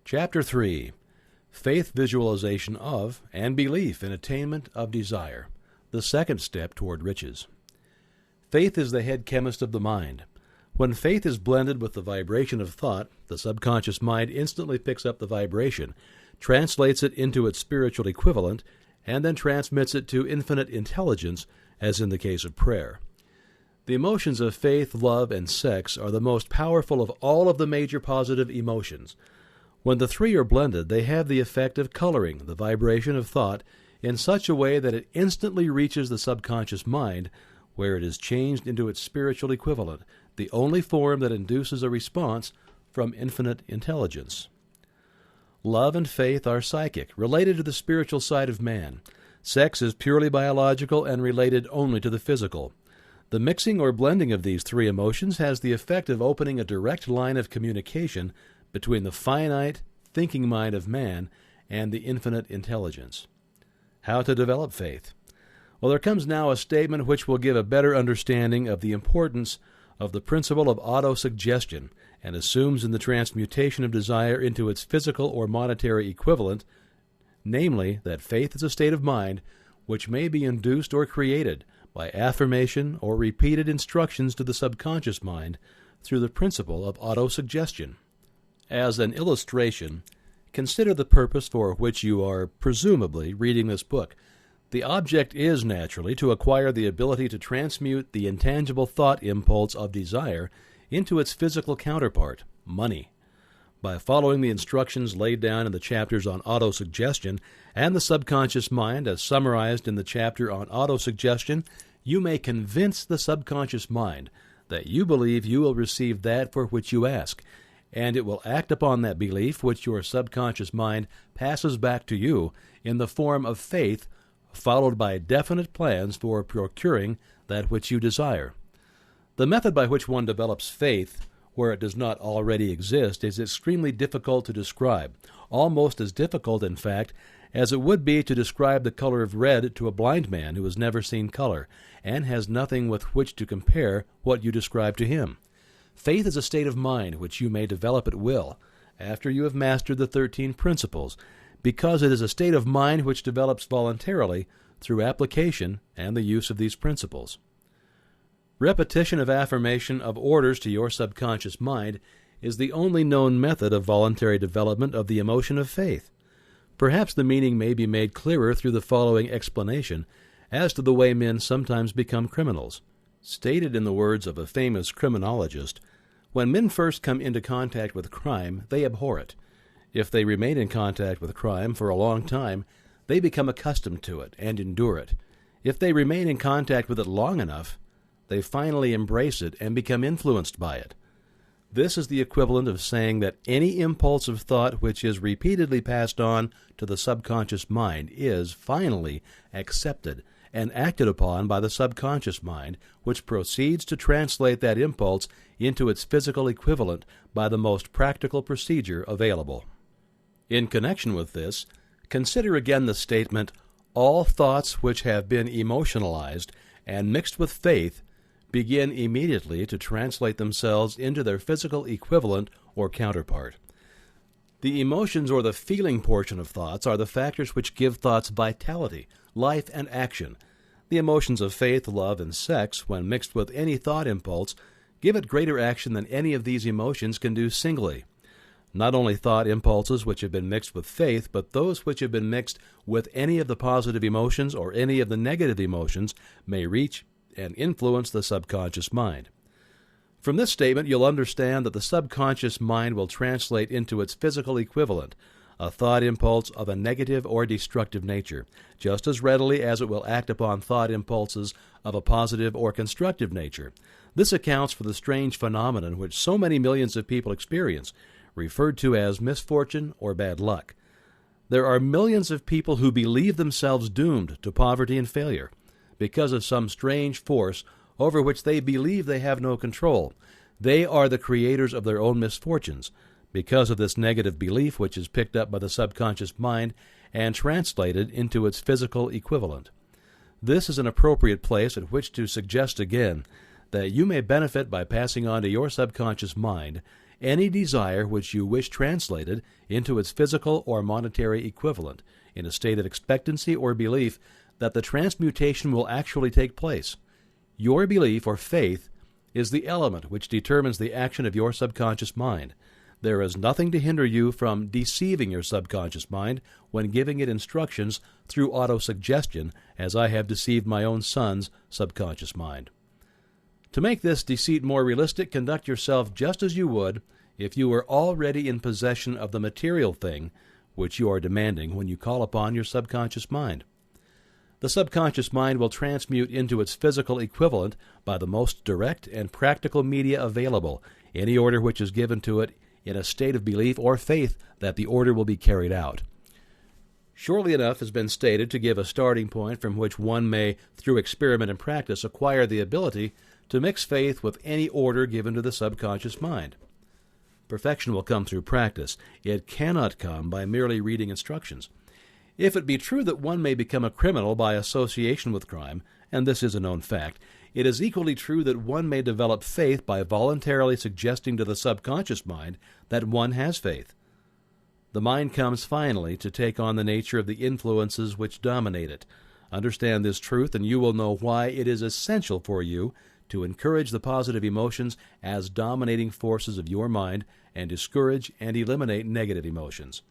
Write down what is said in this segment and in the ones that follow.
Chapter 3. Faith Visualization of and Belief in Attainment of Desire, the second step toward riches. Faith is the head chemist of the mind. When faith is blended with the vibration of thought, the subconscious mind instantly picks up the vibration, translates it into its spiritual equivalent, and then transmits it to infinite intelligence, as in the case of prayer. The emotions of faith, love, and sex are the most powerful of all of the major positive emotions. When the three are blended, they have the effect of coloring the vibration of thought in such a way that it instantly reaches the subconscious mind, where it is changed into its spiritual equivalent, the only form that induces a response from infinite intelligence. Love and faith are psychic, related to the spiritual side of man. Sex is purely biological and related only to the physical. The mixing or blending of these three emotions has the effect of opening a direct line of communication between the finite, thinking mind of man and the infinite intelligence. How to develop faith? Well, there comes now a statement which will give a better understanding of the importance of the principle of autosuggestion and assumes in the transmutation of desire into its physical or monetary equivalent, namely that faith is a state of mind which may be induced or created by affirmation or repeated instructions to the subconscious mind through the principle of autosuggestion. As an illustration, consider the purpose for which you are presumably reading this book. The object is, naturally, to acquire the ability to transmute the intangible thought impulse of desire into its physical counterpart, money. By following the instructions laid down in the chapters on autosuggestion and the subconscious mind as summarized in the chapter on autosuggestion, you may convince the subconscious mind that you believe you will receive that for which you ask, and it will act upon that belief which your subconscious mind passes back to you in the form of faith, followed by definite plans for procuring that which you desire. The method by which one develops faith where it does not already exist is extremely difficult to describe, almost as difficult, in fact, as it would be to describe the color of red to a blind man who has never seen color and has nothing with which to compare what you describe to him. Faith is a state of mind which you may develop at will, after you have mastered the 13 principles, because it is a state of mind which develops voluntarily through application and the use of these principles. Repetition of affirmation of orders to your subconscious mind is the only known method of voluntary development of the emotion of faith. Perhaps the meaning may be made clearer through the following explanation as to the way men sometimes become criminals. Stated in the words of a famous criminologist, when men first come into contact with crime, they abhor it. If they remain in contact with crime for a long time, they become accustomed to it and endure it. If they remain in contact with it long enough, they finally embrace it and become influenced by it. This is the equivalent of saying that any impulse of thought which is repeatedly passed on to the subconscious mind is, finally, accepted and acted upon by the subconscious mind, which proceeds to translate that impulse into its physical equivalent by the most practical procedure available. In connection with this, consider again the statement, all thoughts which have been emotionalized and mixed with faith begin immediately to translate themselves into their physical equivalent or counterpart. The emotions or the feeling portion of thoughts are the factors which give thoughts vitality, life, and action. The emotions of faith, love, and sex, when mixed with any thought impulse, give it greater action than any of these emotions can do singly. Not only thought impulses which have been mixed with faith, but those which have been mixed with any of the positive emotions or any of the negative emotions may reach and influence the subconscious mind. From this statement, you'll understand that the subconscious mind will translate into its physical equivalent a thought impulse of a negative or destructive nature, just as readily as it will act upon thought impulses of a positive or constructive nature. This accounts for the strange phenomenon which so many millions of people experience, referred to as misfortune or bad luck. There are millions of people who believe themselves doomed to poverty and failure because of some strange force over which they believe they have no control. They are the creators of their own misfortunes because of this negative belief which is picked up by the subconscious mind and translated into its physical equivalent. This is an appropriate place at which to suggest again that you may benefit by passing on to your subconscious mind any desire which you wish translated into its physical or monetary equivalent, in a state of expectancy or belief that the transmutation will actually take place. Your belief or faith is the element which determines the action of your subconscious mind. There is nothing to hinder you from deceiving your subconscious mind when giving it instructions through autosuggestion, as I have deceived my own son's subconscious mind. To make this deceit more realistic, conduct yourself just as you would if you were already in possession of the material thing which you are demanding when you call upon your subconscious mind. The subconscious mind will transmute into its physical equivalent by the most direct and practical media available any order which is given to it in a state of belief or faith that the order will be carried out. Surely enough has been stated to give a starting point from which one may, through experiment and practice, acquire the ability to mix faith with any order given to the subconscious mind. Perfection will come through practice. It cannot come by merely reading instructions. If it be true that one may become a criminal by association with crime, and this is a known fact, it is equally true that one may develop faith by voluntarily suggesting to the subconscious mind that one has faith. The mind comes finally to take on the nature of the influences which dominate it. Understand this truth, and you will know why it is essential for you to encourage the positive emotions as dominating forces of your mind and discourage and eliminate negative emotions.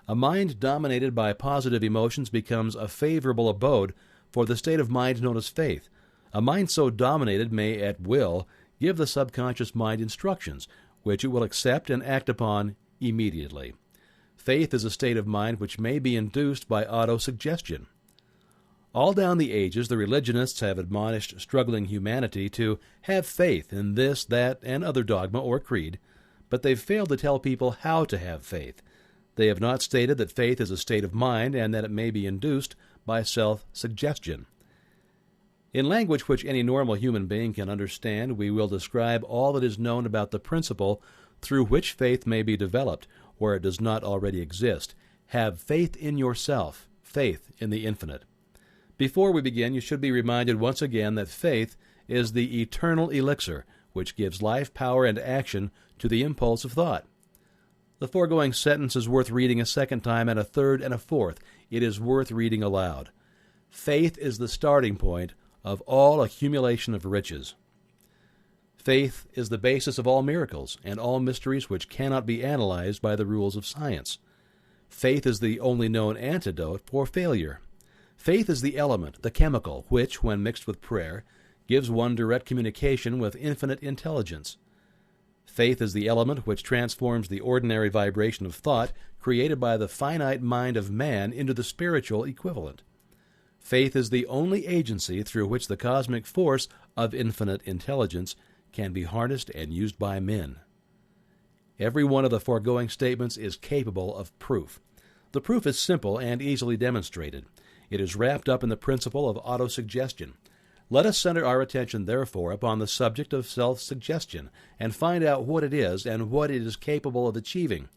A mind dominated by positive emotions becomes a favorable abode for the state of mind known as faith. A mind so dominated may, at will, give the subconscious mind instructions, which it will accept and act upon immediately. Faith is a state of mind which may be induced by autosuggestion. All down the ages, the religionists have admonished struggling humanity to have faith in this, that, and other dogma or creed, but they've failed to tell people how to have faith. They have not stated that faith is a state of mind and that it may be induced by self-suggestion. In language which any normal human being can understand, we will describe all that is known about the principle through which faith may be developed, where it does not already exist. Have faith in yourself, faith in the infinite. Before we begin, you should be reminded once again that faith is the eternal elixir which gives life, power, and action to the impulse of thought. The foregoing sentence is worth reading a second time and a third and a fourth. It is worth reading aloud. Faith is the starting point of all accumulation of riches. Faith is the basis of all miracles and all mysteries which cannot be analyzed by the rules of science. Faith is the only known antidote for failure. Faith is the element, the chemical, which, when mixed with prayer, gives one direct communication with infinite intelligence. Faith is the element which transforms the ordinary vibration of thought created by the finite mind of man into the spiritual equivalent. Faith is the only agency through which the cosmic force of infinite intelligence can be harnessed and used by men. Every one of the foregoing statements is capable of proof. The proof is simple and easily demonstrated. It is wrapped up in the principle of autosuggestion. Let us center our attention, therefore, upon the subject of self-suggestion and find out what it is and what it is capable of achieving.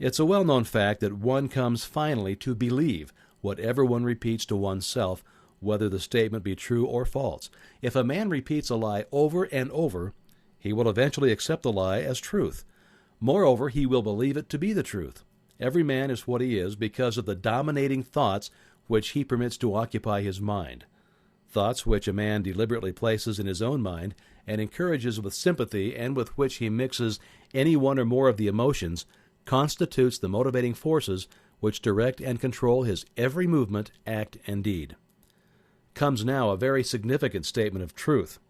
It's a well-known fact that one comes finally to believe whatever one repeats to oneself, whether the statement be true or false. If a man repeats a lie over and over, he will eventually accept the lie as truth. Moreover, he will believe it to be the truth. Every man is what he is because of the dominating thoughts which he permits to occupy his mind. Thoughts which a man deliberately places in his own mind and encourages with sympathy and with which he mixes any one or more of the emotions constitutes the motivating forces which direct and control his every movement, act, and deed. Comes now a very significant statement of truth.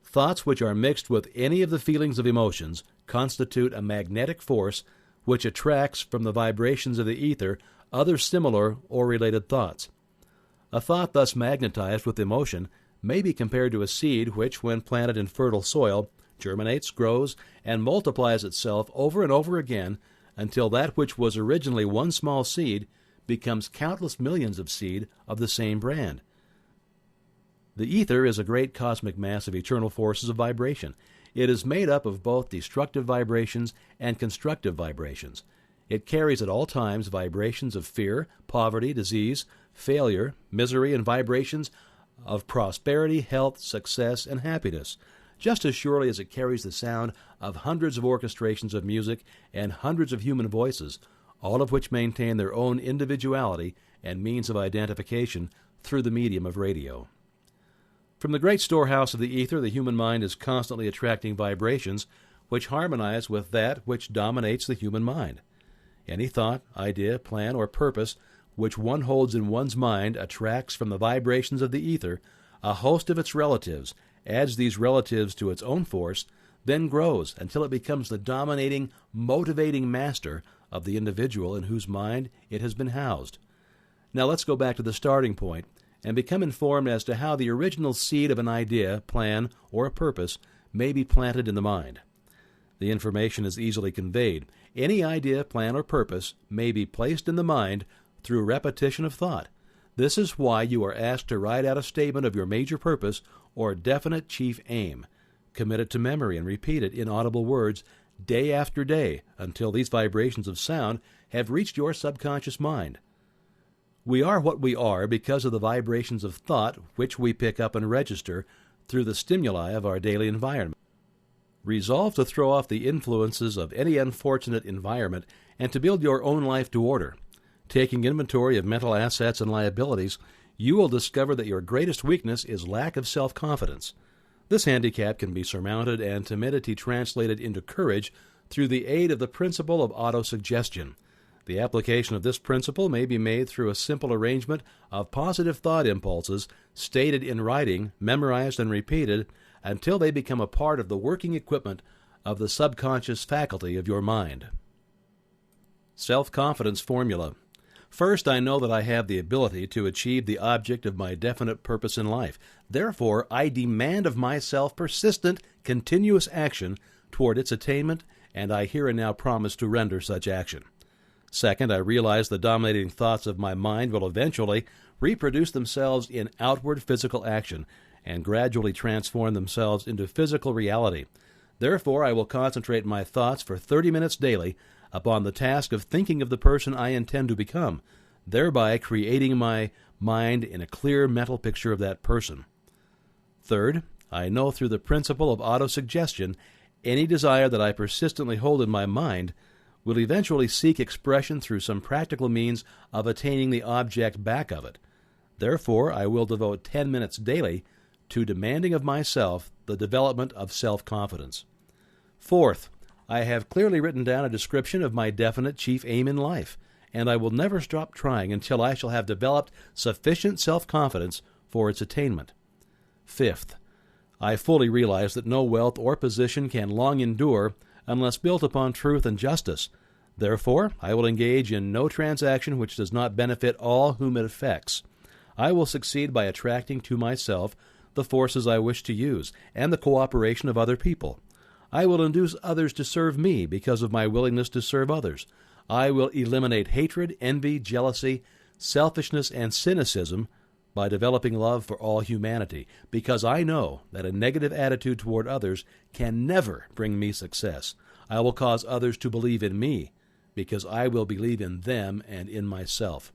Thoughts which are mixed with any of the feelings of emotions constitute a magnetic force which attracts from the vibrations of the ether other similar or related thoughts. A thought thus magnetized with emotion may be compared to a seed which, when planted in fertile soil, germinates, grows, and multiplies itself over and over again until that which was originally one small seed becomes countless millions of seed of the same brand. The ether is a great cosmic mass of eternal forces of vibration. It is made up of both destructive vibrations and constructive vibrations. It carries at all times vibrations of fear, poverty, disease, failure, misery, and vibrations of prosperity, health, success, and happiness. just as surely as it carries the sound of hundreds of orchestrations of music and hundreds of human voices, all of which maintain their own individuality and means of identification through the medium of radio. From the great storehouse of the ether, the human mind is constantly attracting vibrations which harmonize with that which dominates the human mind. Any thought, idea, plan, or purpose which one holds in one's mind attracts from the vibrations of the ether a host of its relatives, adds these relatives to its own force, then grows until it becomes the dominating, motivating master of the individual in whose mind it has been housed. Now let's go back to the starting point and become informed as to how the original seed of an idea, plan, or a purpose may be planted in the mind. The information is easily conveyed. Any idea, plan, or purpose may be placed in the mind through repetition of thought. This is why you are asked to write out a statement of your major purpose or definite chief aim. Commit it to memory and repeat it in audible words day after day until these vibrations of sound have reached your subconscious mind. We are what we are because of the vibrations of thought which we pick up and register through the stimuli of our daily environment. Resolve to throw off the influences of any unfortunate environment and to build your own life to order. Taking inventory of mental assets and liabilities, you will discover that your greatest weakness is lack of self-confidence. This handicap can be surmounted and timidity translated into courage through the aid of the principle of autosuggestion. The application of this principle may be made through a simple arrangement of positive thought impulses stated in writing, memorized, and repeated until they become a part of the working equipment of the subconscious faculty of your mind. Self-confidence formula. First, I know that I have the ability to achieve the object of my definite purpose in life. Therefore, I demand of myself persistent, continuous action toward its attainment, and I here and now promise to render such action. Second, I realize the dominating thoughts of my mind will eventually reproduce themselves in outward physical action and gradually transform themselves into physical reality. Therefore, I will concentrate my thoughts for 30 minutes daily upon the task of thinking of the person I intend to become, thereby creating my mind in a clear mental picture of that person. Third, I know through the principle of autosuggestion any desire that I persistently hold in my mind will eventually seek expression through some practical means of attaining the object back of it. Therefore, I will devote 10 minutes daily to demanding of myself the development of self-confidence. Fourth, I have clearly written down a description of my definite chief aim in life, and I will never stop trying until I shall have developed sufficient self-confidence for its attainment. Fifth, I fully realize that no wealth or position can long endure unless built upon truth and justice. Therefore, I will engage in no transaction which does not benefit all whom it affects. I will succeed by attracting to myself the forces I wish to use and the cooperation of other people. I will induce others to serve me because of my willingness to serve others. I will eliminate hatred, envy, jealousy, selfishness, and cynicism by developing love for all humanity, because I know that a negative attitude toward others can never bring me success. I will cause others to believe in me, because I will believe in them and in myself.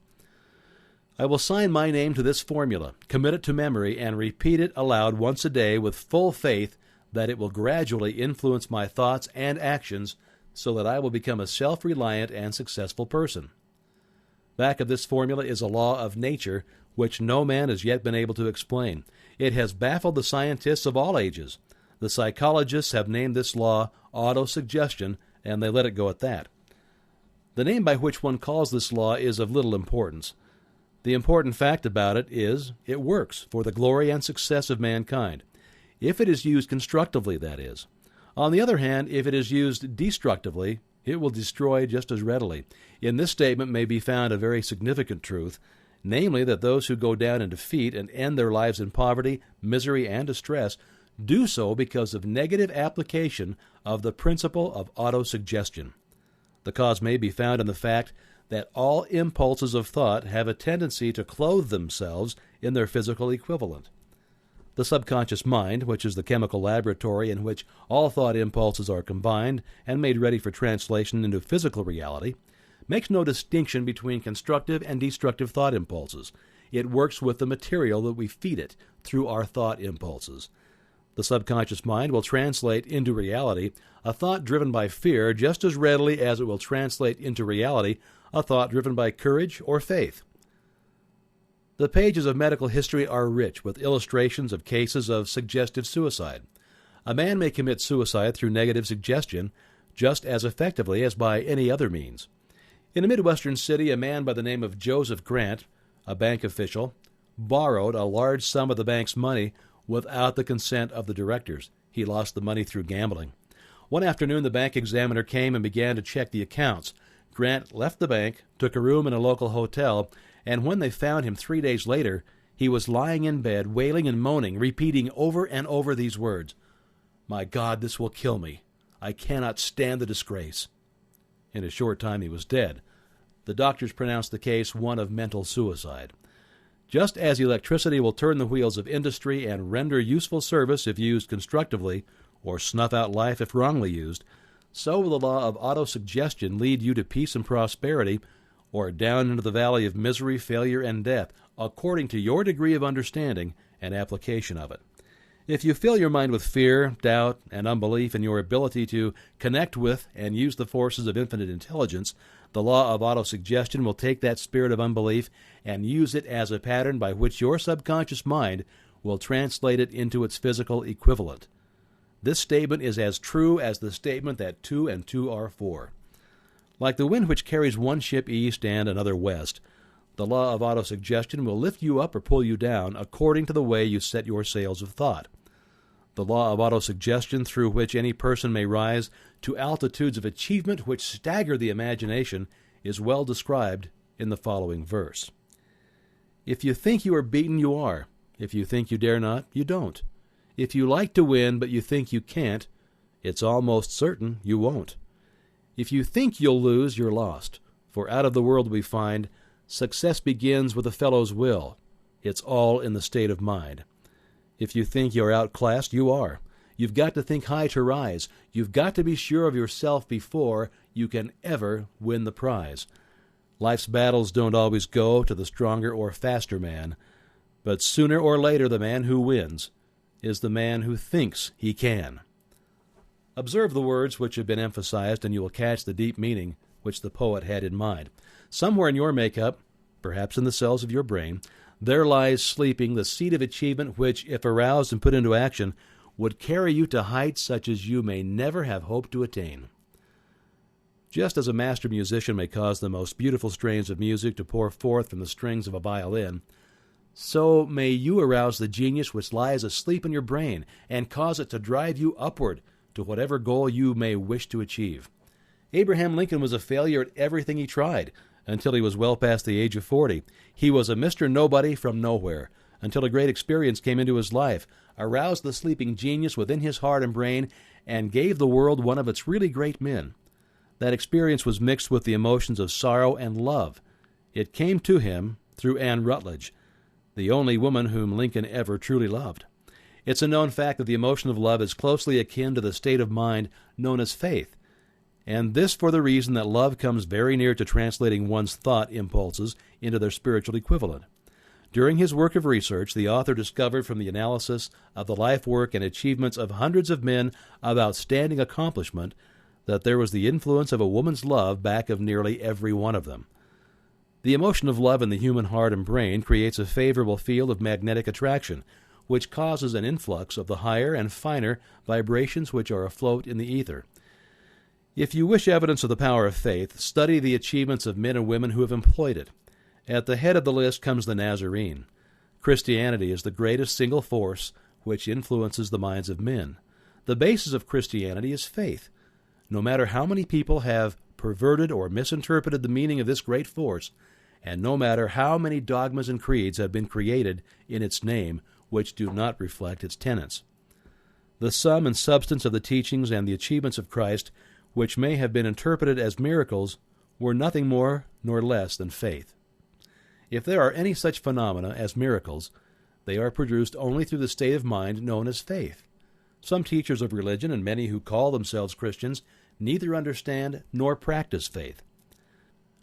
I will sign my name to this formula, commit it to memory, and repeat it aloud once a day with full faith that it will gradually influence my thoughts and actions so that I will become a self-reliant and successful person. Back of this formula is a law of nature which no man has yet been able to explain. It has baffled the scientists of all ages. The psychologists have named this law autosuggestion, and they let it go at that. The name by which one calls this law is of little importance. The important fact about it is it works for the glory and success of mankind. If it is used constructively, that is. On the other hand, if it is used destructively, it will destroy just as readily. In this statement may be found a very significant truth, namely that those who go down in defeat and end their lives in poverty, misery, and distress do so because of negative application of the principle of autosuggestion. The cause may be found in the fact that all impulses of thought have a tendency to clothe themselves in their physical equivalent. The subconscious mind, which is the chemical laboratory in which all thought impulses are combined and made ready for translation into physical reality, makes no distinction between constructive and destructive thought impulses. It works with the material that we feed it through our thought impulses. The The subconscious mind will translate into reality a thought driven by fear just as readily as it will translate into reality a thought driven by courage or faith. The pages of medical history are rich with illustrations of cases of suggestive suicide. A man may commit suicide through negative suggestion just as effectively as by any other means. In a Midwestern city, a man by the name of Joseph Grant, a bank official, borrowed a large sum of the bank's money without the consent of the directors. He lost the money through gambling. One afternoon, the bank examiner came and began to check the accounts. Grant left the bank, took a room in a local hotel, and when they found him 3 days later, he was lying in bed, wailing and moaning, repeating over and over these words, "My God, this will kill me. I cannot stand the disgrace." In a short time he was dead. The doctors pronounced the case one of mental suicide. Just as electricity will turn the wheels of industry and render useful service if used constructively, or snuff out life if wrongly used, so will the law of autosuggestion lead you to peace and prosperity, or down into the valley of misery, failure, and death, according to your degree of understanding and application of it. If you fill your mind with fear, doubt, and unbelief in your ability to connect with and use the forces of infinite intelligence, the law of autosuggestion will take that spirit of unbelief and use it as a pattern by which your subconscious mind will translate it into its physical equivalent. This statement is as true as the statement that 2 and 2 are 4. Like the wind which carries one ship east and another west, the law of autosuggestion will lift you up or pull you down according to the way you set your sails of thought. The law of autosuggestion through which any person may rise to altitudes of achievement which stagger the imagination is well described in the following verse. If you think you are beaten, you are. If you think you dare not, you don't. If you like to win but you think you can't, it's almost certain you won't. If you think you'll lose, you're lost. For out of the world we find success begins with a fellow's will. It's all in the state of mind. If you think you're outclassed, you are. You've got to think high to rise. You've got to be sure of yourself before you can ever win the prize. Life's battles don't always go to the stronger or faster man, but sooner or later the man who wins is the man who thinks he can. Observe the words which have been emphasized, and you will catch the deep meaning which the poet had in mind. Somewhere in your makeup, perhaps in the cells of your brain, there lies sleeping the seed of achievement which, if aroused and put into action, would carry you to heights such as you may never have hoped to attain. Just as a master musician may cause the most beautiful strains of music to pour forth from the strings of a violin, so may you arouse the genius which lies asleep in your brain and cause it to drive you upward to whatever goal you may wish to achieve. Abraham Lincoln was a failure at everything he tried until he was well past the age of 40. He was a Mr. Nobody from nowhere until a great experience came into his life, aroused the sleeping genius within his heart and brain, and gave the world one of its really great men. That experience was mixed with the emotions of sorrow and love. It came to him through Anne Rutledge, the only woman whom Lincoln ever truly loved. It's a known fact that the emotion of love is closely akin to the state of mind known as faith, and this for the reason that love comes very near to translating one's thought impulses into their spiritual equivalent. During his work of research, the author discovered from the analysis of the life work and achievements of hundreds of men of outstanding accomplishment that there was the influence of a woman's love back of nearly every one of them. The emotion of love in the human heart and brain creates a favorable field of magnetic attraction, which causes an influx of the higher and finer vibrations which are afloat in the ether. If you wish evidence of the power of faith, study the achievements of men and women who have employed it. At the head of the list comes the Nazarene. Christianity is the greatest single force which influences the minds of men. The basis of Christianity is faith. No matter how many people have perverted or misinterpreted the meaning of this great force, and no matter how many dogmas and creeds have been created in its name which do not reflect its tenets, the sum and substance of the teachings and the achievements of Christ, which may have been interpreted as miracles, were nothing more nor less than faith. If there are any such phenomena as miracles, they are produced only through the state of mind known as faith. Some teachers of religion and many who call themselves Christians neither understand nor practice faith.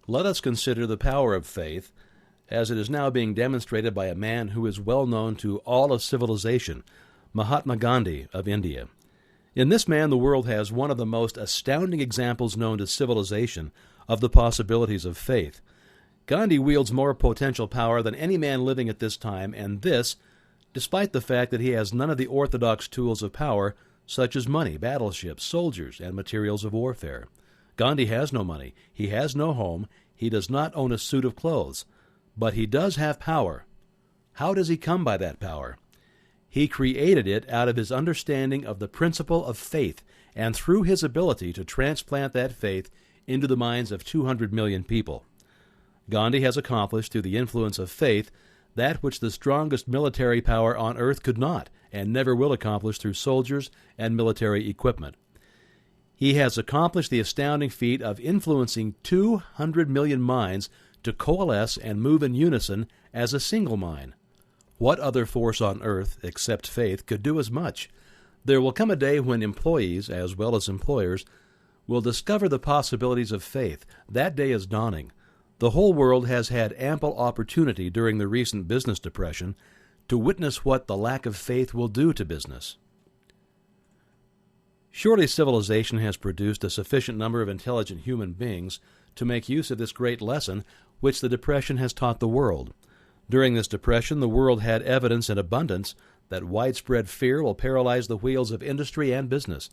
Let us consider the power of faith as it is now being demonstrated by a man who is well known to all of civilization. Mahatma Gandhi of India. In this man, the world has one of the most astounding examples known to civilization of the possibilities of faith. Gandhi wields more potential power than any man living at this time, and this, despite the fact that he has none of the orthodox tools of power, such as money, battleships, soldiers, and materials of warfare. Gandhi has no money, he has no home, he does not own a suit of clothes, but he does have power. How does he come by that power? He created it out of his understanding of the principle of faith, and through his ability to transplant that faith into the minds of 200 million people. Gandhi has accomplished, through the influence of faith, that which the strongest military power on earth could not, and never will accomplish through soldiers and military equipment. He has accomplished the astounding feat of influencing 200 million minds to coalesce and move in unison as a single mind. What other force on earth, except faith, could do as much? There will come a day when employees, as well as employers, will discover the possibilities of faith. That day is dawning. The whole world has had ample opportunity during the recent business depression to witness what the lack of faith will do to business. Surely civilization has produced a sufficient number of intelligent human beings to make use of this great lesson which the Depression has taught the world. During this Depression, the world had evidence in abundance that widespread fear will paralyze the wheels of industry and business.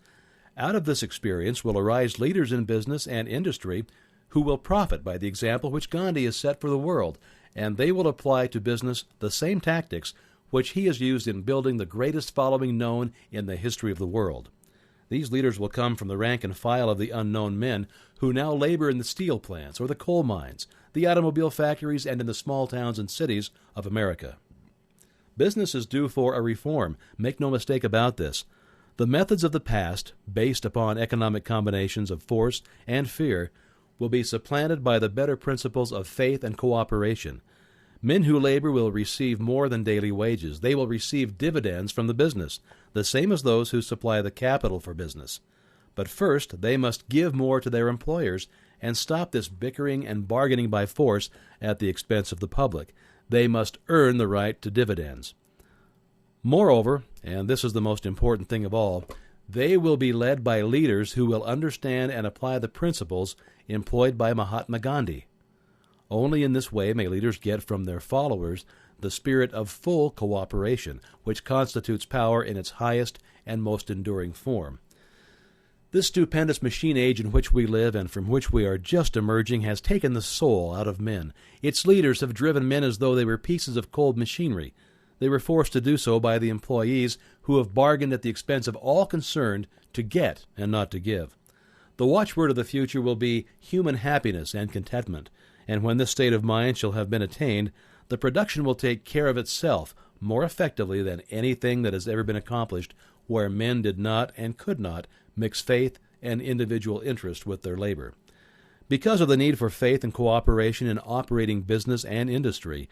Out of this experience will arise leaders in business and industry who will profit by the example which Gandhi has set for the world, and they will apply to business the same tactics which he has used in building the greatest following known in the history of the world. These leaders will come from the rank and file of the unknown men who now labor in the steel plants or the coal mines, the automobile factories, and in the small towns and cities of America. Business is due for a reform. Make no mistake about this. The methods of the past, based upon economic combinations of force and fear, will be supplanted by the better principles of faith and cooperation. Men who labor will receive more than daily wages. They will receive dividends from the business, the same as those who supply the capital for business. But first, they must give more to their employers and stop this bickering and bargaining by force at the expense of the public. They must earn the right to dividends. Moreover, and this is the most important thing of all, they will be led by leaders who will understand and apply the principles employed by Mahatma Gandhi. Only in this way may leaders get from their followers the spirit of full cooperation, which constitutes power in its highest and most enduring form. This stupendous machine age in which we live and from which we are just emerging has taken the soul out of men. Its leaders have driven men as though they were pieces of cold machinery. They were forced to do so by the employees who have bargained at the expense of all concerned to get and not to give. The watchword of the future will be human happiness and contentment, and when this state of mind shall have been attained, the production will take care of itself more effectively than anything that has ever been accomplished where men did not and could not mix faith and individual interest with their labor. Because of the need for faith and cooperation in operating business and industry,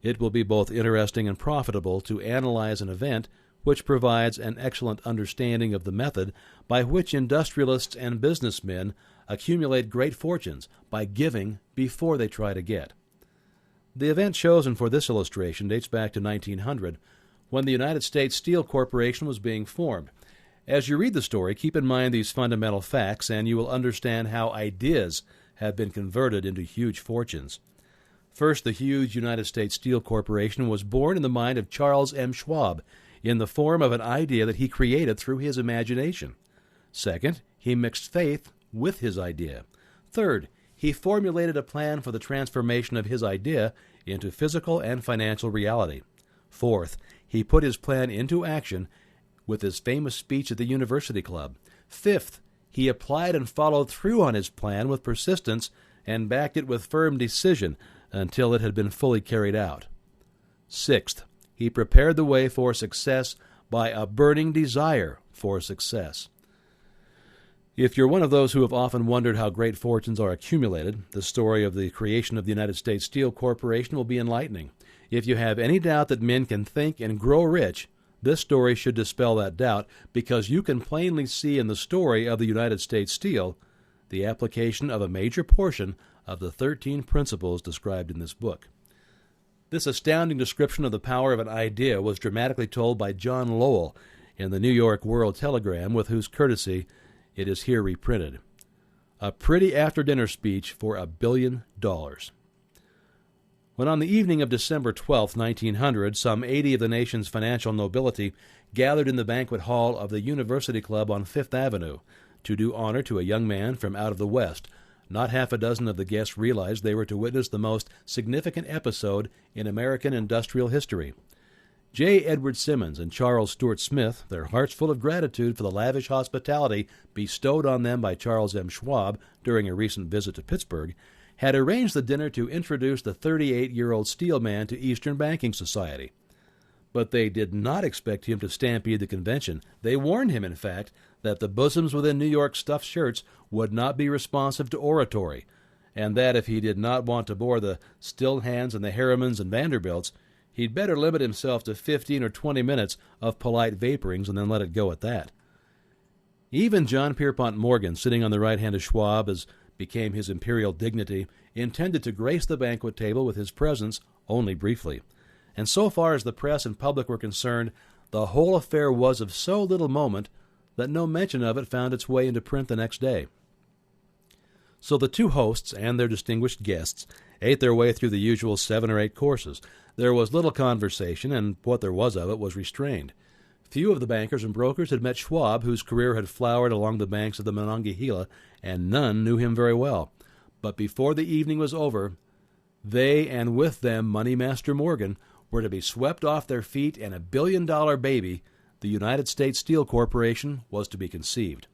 it will be both interesting and profitable to analyze an event which provides an excellent understanding of the method by which industrialists and businessmen accumulate great fortunes by giving before they try to get. The event chosen for this illustration dates back to 1900, when the United States Steel Corporation was being formed. As you read the story, keep in mind these fundamental facts, and you will understand how ideas have been converted into huge fortunes. First, the huge United States Steel Corporation was born in the mind of Charles M. Schwab in the form of an idea that he created through his imagination. Second, he mixed faith with his idea. Third, he formulated a plan for the transformation of his idea into physical and financial reality. Fourth, he put his plan into action with his famous speech at the University Club. Fifth, he applied and followed through on his plan with persistence and backed it with firm decision until it had been fully carried out. Sixth, he prepared the way for success by a burning desire for success. If you're one of those who have often wondered how great fortunes are accumulated, the story of the creation of the United States Steel Corporation will be enlightening. If you have any doubt that men can think and grow rich, this story should dispel that doubt, because you can plainly see in the story of the United States Steel the application of a major portion of the 13 principles described in this book. This astounding description of the power of an idea was dramatically told by John Lowell in the New York World Telegram, with whose courtesy it is here reprinted. A pretty after-dinner speech for $1 billion. When on the evening of December 12, 1900, some 80 of the nation's financial nobility gathered in the banquet hall of the University Club on Fifth Avenue to do honor to a young man from out of the West, not half a dozen of the guests realized they were to witness the most significant episode in American industrial history. J. Edward Simmons and Charles Stuart Smith, their hearts full of gratitude for the lavish hospitality bestowed on them by Charles M. Schwab during a recent visit to Pittsburgh, had arranged the dinner to introduce the 38-year-old steel man to Eastern Banking Society. But they did not expect him to stampede the convention. They warned him, in fact, that the bosoms within New York stuffed shirts would not be responsive to oratory, and that if he did not want to bore the Stillhans and the Harrimans and Vanderbilts, he'd better limit himself to 15 or 20 minutes of polite vaporings and then let it go at that. Even John Pierpont Morgan, sitting on the right hand of Schwab as became his imperial dignity, intended to grace the banquet table with his presence only briefly. And so far as the press and public were concerned, the whole affair was of so little moment that no mention of it found its way into print the next day. So the two hosts and their distinguished guests ate their way through the usual 7 or 8 courses. There was little conversation, and what there was of it was restrained. Few of the bankers and brokers had met Schwab, whose career had flowered along the banks of the Monongahela, and none knew him very well. But before the evening was over, they, and with them Money Master Morgan, were to be swept off their feet, and $1 billion baby, the United States Steel Corporation, was to be conceived.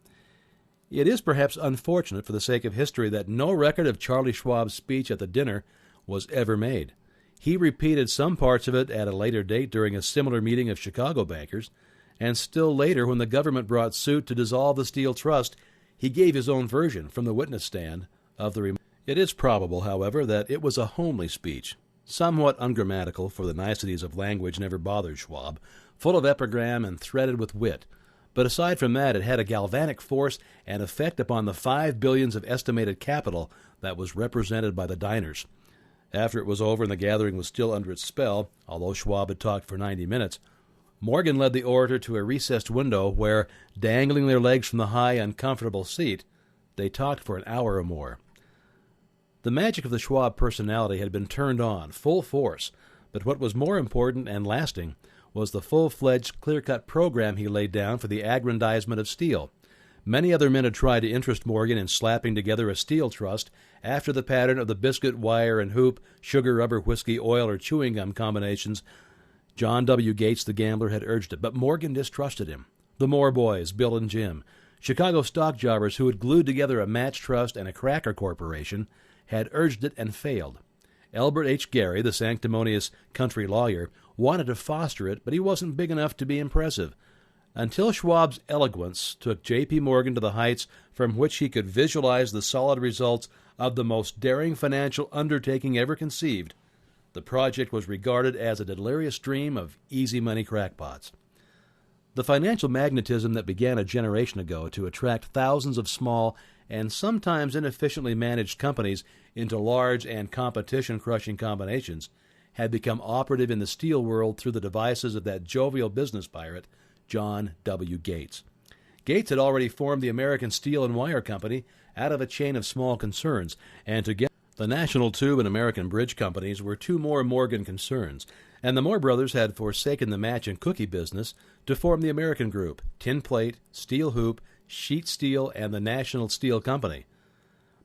It is perhaps unfortunate for the sake of history that no record of Charlie Schwab's speech at the dinner was ever made. He repeated some parts of it at a later date during a similar meeting of Chicago bankers, and still later, when the government brought suit to dissolve the Steel Trust, he gave his own version from the witness stand of the remarks. It is probable, however, that it was a homely speech, somewhat ungrammatical, for the niceties of language never bothered Schwab, full of epigram and threaded with wit. But aside from that, it had a galvanic force and effect upon the $5 billion of estimated capital that was represented by the diners. After it was over and the gathering was still under its spell, although Schwab had talked for 90 minutes, Morgan led the orator to a recessed window where, dangling their legs from the high, uncomfortable seat, they talked for an hour or more. The magic of the Schwab personality had been turned on, full force, but what was more important and lasting was the full-fledged, clear-cut program he laid down for the aggrandizement of steel. Many other men had tried to interest Morgan in slapping together a steel trust after the pattern of the biscuit, wire, and hoop, sugar, rubber, whiskey, oil, or chewing gum combinations. John W. Gates, the gambler, had urged it, but Morgan distrusted him. The Moore boys, Bill and Jim, Chicago stock jobbers who had glued together a match trust and a cracker corporation, had urged it and failed. Elbert H. Gary, the sanctimonious country lawyer, wanted to foster it, but he wasn't big enough to be impressive. Until Schwab's eloquence took J.P. Morgan to the heights from which he could visualize the solid results of the most daring financial undertaking ever conceived, the project was regarded as a delirious dream of easy money crackpots. The financial magnetism that began a generation ago to attract thousands of small and sometimes inefficiently managed companies into large and competition-crushing combinations had become operative in the steel world through the devices of that jovial business pirate, John W. Gates. Gates had already formed the American Steel and Wire Company out of a chain of small concerns, and together the National Tube and American Bridge Companies were two more Morgan concerns, and the Moore brothers had forsaken the match and cookie business to form the American Group, Tin Plate, Steel Hoop, Sheet Steel, and the National Steel Company.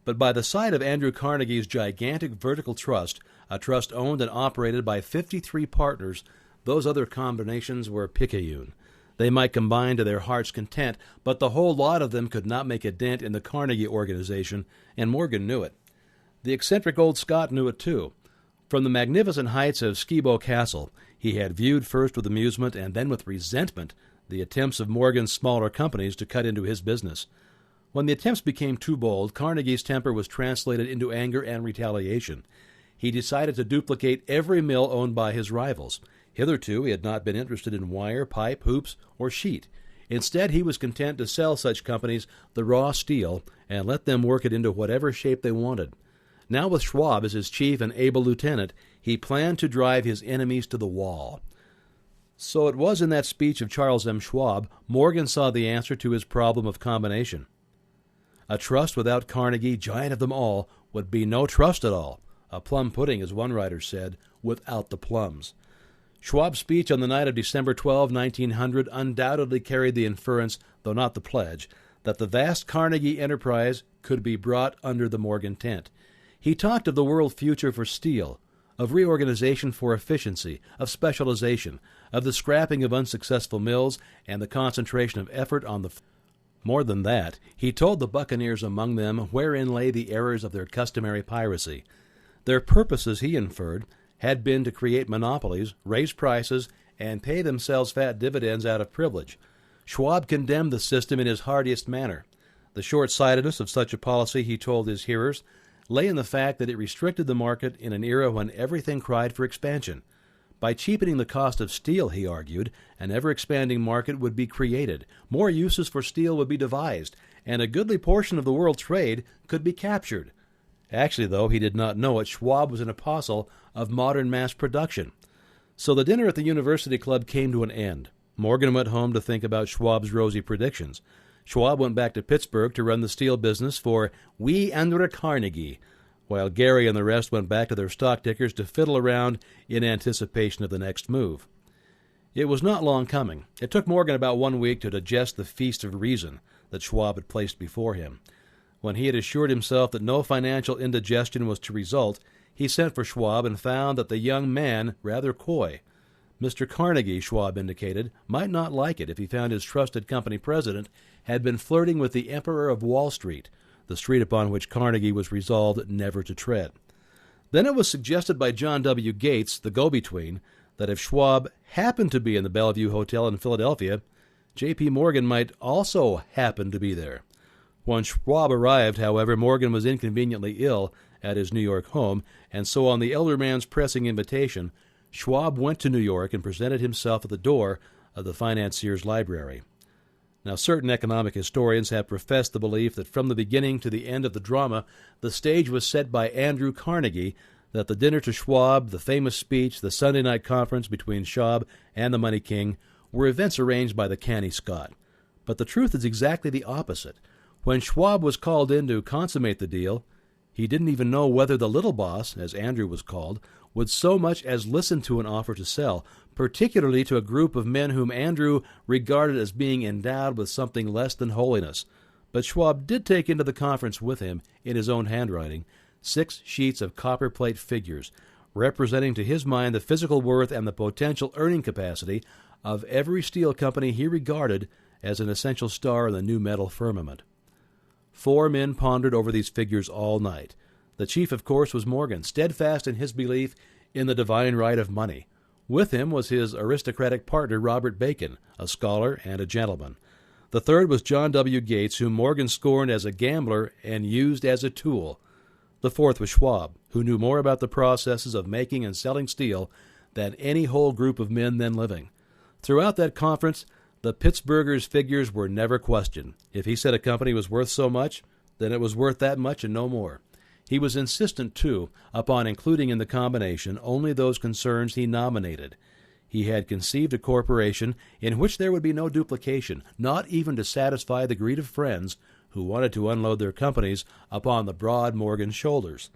But by the side of Andrew Carnegie's gigantic vertical trust, a trust owned and operated by 53 partners, those other combinations were picayune. They might combine to their heart's content, but the whole lot of them could not make a dent in the Carnegie organization, and Morgan knew it. The eccentric old Scot knew it too. From the magnificent heights of Skibo Castle, he had viewed first with amusement and then with resentment the attempts of Morgan's smaller companies to cut into his business. When the attempts became too bold, Carnegie's temper was translated into anger and retaliation. He decided to duplicate every mill owned by his rivals. Hitherto he had not been interested in wire, pipe, hoops, or sheet. Instead, he was content to sell such companies the raw steel and let them work it into whatever shape they wanted. Now with Schwab as his chief and able lieutenant, he planned to drive his enemies to the wall. So it was in that speech of Charles M. Schwab, Morgan saw the answer to his problem of combination. A trust without Carnegie, giant of them all, would be no trust at all. A plum pudding, as one writer said, without the plums. Schwab's speech on the night of December 12, 1900, undoubtedly carried the inference, though not the pledge, that the vast Carnegie enterprise could be brought under the Morgan tent. He talked of the world future for steel, of reorganization for efficiency, of specialization, of the scrapping of unsuccessful mills, and the concentration of effort on the... More than that, he told the buccaneers among them wherein lay the errors of their customary piracy. Their purposes, he inferred, had been to create monopolies, raise prices, and pay themselves fat dividends out of privilege. Schwab condemned the system in his heartiest manner. The short-sightedness of such a policy, he told his hearers, lay in the fact that it restricted the market in an era when everything cried for expansion. By cheapening the cost of steel, he argued, an ever-expanding market would be created, more uses for steel would be devised, and a goodly portion of the world trade could be captured. Actually, though, he did not know it, Schwab was an apostle of modern mass production. So the dinner at the University Club came to an end. Morgan went home to think about Schwab's rosy predictions. Schwab went back to Pittsburgh to run the steel business for We Andra Carnegie, while Gary and the rest went back to their stock tickers to fiddle around in anticipation of the next move. It was not long coming. It took Morgan about 1 week to digest the feast of reason that Schwab had placed before him. When he had assured himself that no financial indigestion was to result, he sent for Schwab and found that the young man rather coy. Mr. Carnegie, Schwab indicated, might not like it if he found his trusted company president had been flirting with the Emperor of Wall Street, the street upon which Carnegie was resolved never to tread. Then it was suggested by John W. Gates, the go-between, that if Schwab happened to be in the Bellevue Hotel in Philadelphia, J.P. Morgan might also happen to be there. When Schwab arrived, however, Morgan was inconveniently ill at his New York home, and so on the elder man's pressing invitation, Schwab went to New York and presented himself at the door of the financier's library. Now, certain economic historians have professed the belief that from the beginning to the end of the drama, the stage was set by Andrew Carnegie, that the dinner to Schwab, the famous speech, the Sunday night conference between Schwab and the Money King were events arranged by the canny Scot. But the truth is exactly the opposite. When Schwab was called in to consummate the deal, he didn't even know whether the little boss, as Andrew was called, would so much as listen to an offer to sell, particularly to a group of men whom Andrew regarded as being endowed with something less than holiness. But Schwab did take into the conference with him, in his own handwriting, 6 sheets of copperplate figures, representing to his mind the physical worth and the potential earning capacity of every steel company he regarded as an essential star in the new metal firmament. 4 men pondered over these figures all night. The chief, of course, was Morgan, steadfast in his belief in the divine right of money. With him was his aristocratic partner, Robert Bacon, a scholar and a gentleman. The third was John W. Gates, whom Morgan scorned as a gambler and used as a tool. The fourth was Schwab, who knew more about the processes of making and selling steel than any whole group of men then living. Throughout that conference, the Pittsburgher's figures were never questioned. If he said a company was worth so much, then it was worth that much and no more. He was insistent, too, upon including in the combination only those concerns he nominated. He had conceived a corporation in which there would be no duplication, not even to satisfy the greed of friends who wanted to unload their companies upon the broad Morgan shoulders.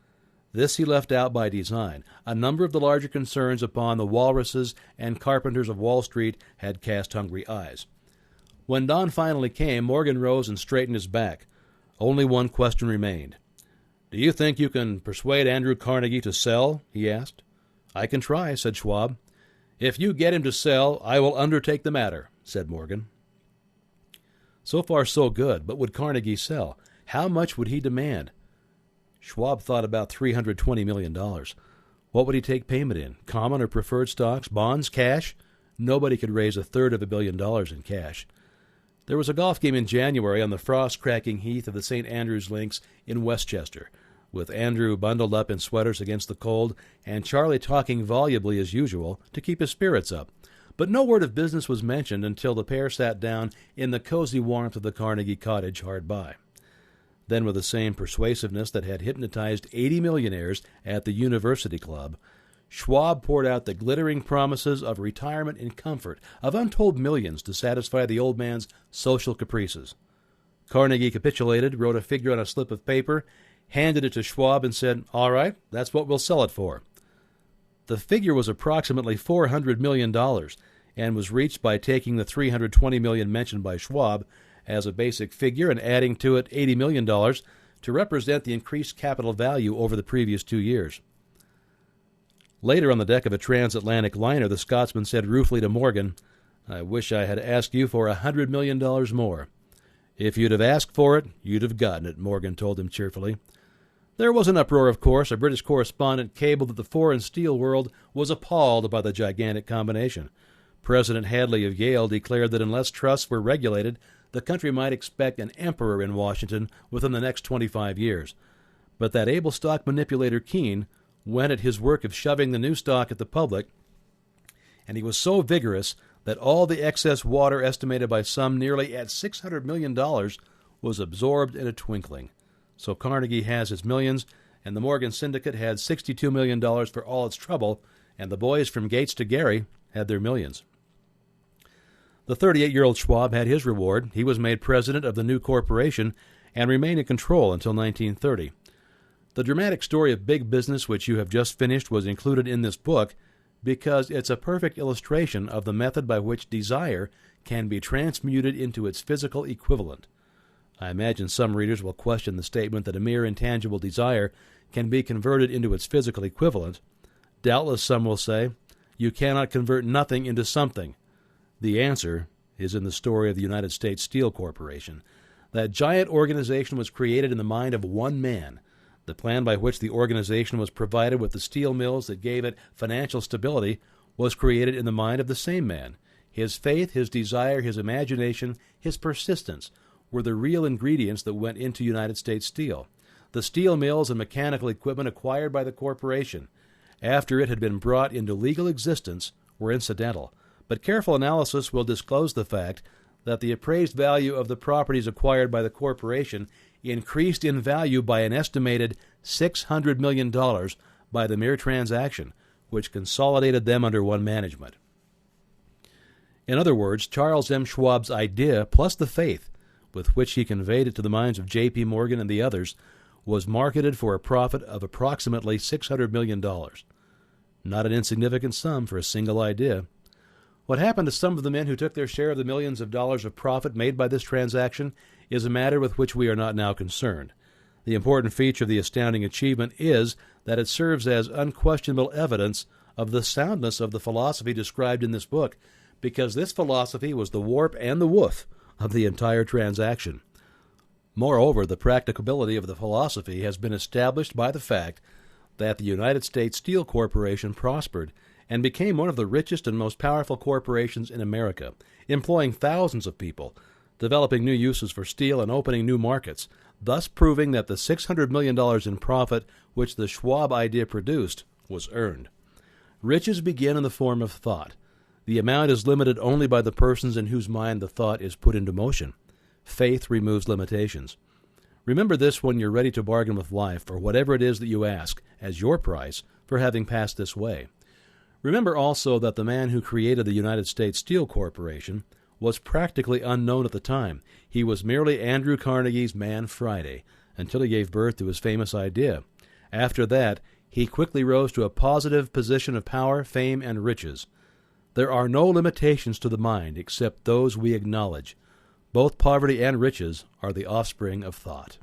This he left out by design. A number of the larger concerns upon the walruses and carpenters of Wall Street had cast hungry eyes. When dawn finally came, Morgan rose and straightened his back. Only one question remained. "Do you think you can persuade Andrew Carnegie to sell?" he asked. "I can try," said Schwab. "If you get him to sell, I will undertake the matter," said Morgan. So far so good, but would Carnegie sell? How much would he demand? Schwab thought about $320 million. What would he take payment in? Common or preferred stocks? Bonds? Cash? Nobody could raise $1/3 billion in cash. There was a golf game in January on the frost-cracking heath of the St. Andrews Links in Westchester, with Andrew bundled up in sweaters against the cold and Charlie talking volubly as usual to keep his spirits up. But no word of business was mentioned until the pair sat down in the cozy warmth of the Carnegie cottage hard by. Then, with the same persuasiveness that had hypnotized 80 millionaires at the University Club, Schwab poured out the glittering promises of retirement and comfort, of untold millions to satisfy the old man's social caprices. Carnegie capitulated, wrote a figure on a slip of paper, handed it to Schwab, and said, "All right, that's what we'll sell it for." The figure was approximately $400 million and was reached by taking the $320 million mentioned by Schwab as a basic figure and adding to it $80 million to represent the increased capital value over the previous 2 years. Later on the deck of a transatlantic liner, the Scotsman said ruefully to Morgan, "I wish I had asked you for $100 million more." "If you'd have asked for it, you'd have gotten it," Morgan told him cheerfully. There was an uproar, of course. A British correspondent cabled that the foreign steel world was appalled by the gigantic combination. President Hadley of Yale declared that unless trusts were regulated, the country might expect an emperor in Washington within the next 25 years. But that able stock manipulator Keene went at his work of shoving the new stock at the public, and he was so vigorous that all the excess water, estimated by some nearly at $600 million, was absorbed in a twinkling. So Carnegie has his millions, and the Morgan Syndicate had $62 million for all its trouble, and the boys from Gates to Gary had their millions. The 38-year-old Schwab had his reward. He was made president of the new corporation and remained in control until 1930. The dramatic story of big business which you have just finished was included in this book because it's a perfect illustration of the method by which desire can be transmuted into its physical equivalent. I imagine some readers will question the statement that a mere intangible desire can be converted into its physical equivalent. Doubtless some will say, you cannot convert nothing into something. The answer is in the story of the United States Steel Corporation. That giant organization was created in the mind of one man. The plan by which the organization was provided with the steel mills that gave it financial stability was created in the mind of the same man. His faith, his desire, his imagination, his persistence were the real ingredients that went into United States Steel. The steel mills and mechanical equipment acquired by the corporation after it had been brought into legal existence were incidental, but careful analysis will disclose the fact that the appraised value of the properties acquired by the corporation increased in value by an estimated $600 million by the mere transaction, which consolidated them under one management. In other words, Charles M. Schwab's idea, plus the faith with which he conveyed it to the minds of J.P. Morgan and the others, was marketed for a profit of approximately $600 million. Not an insignificant sum for a single idea. What happened to some of the men who took their share of the millions of dollars of profit made by this transaction is a matter with which we are not now concerned. The important feature of the astounding achievement is that it serves as unquestionable evidence of the soundness of the philosophy described in this book, because this philosophy was the warp and the woof of the entire transaction. Moreover, the practicability of the philosophy has been established by the fact that the United States Steel Corporation prospered and became one of the richest and most powerful corporations in America, employing thousands of people, developing new uses for steel and opening new markets, thus proving that the $600 million in profit which the Schwab idea produced was earned. Riches begin in the form of thought. The amount is limited only by the persons in whose mind the thought is put into motion. Faith removes limitations. Remember this when you're ready to bargain with life for whatever it is that you ask as your price for having passed this way. Remember also that the man who created the United States Steel Corporation was practically unknown at the time. He was merely Andrew Carnegie's Man Friday, until he gave birth to his famous idea. After that, he quickly rose to a positive position of power, fame, and riches. There are no limitations to the mind except those we acknowledge. Both poverty and riches are the offspring of thought.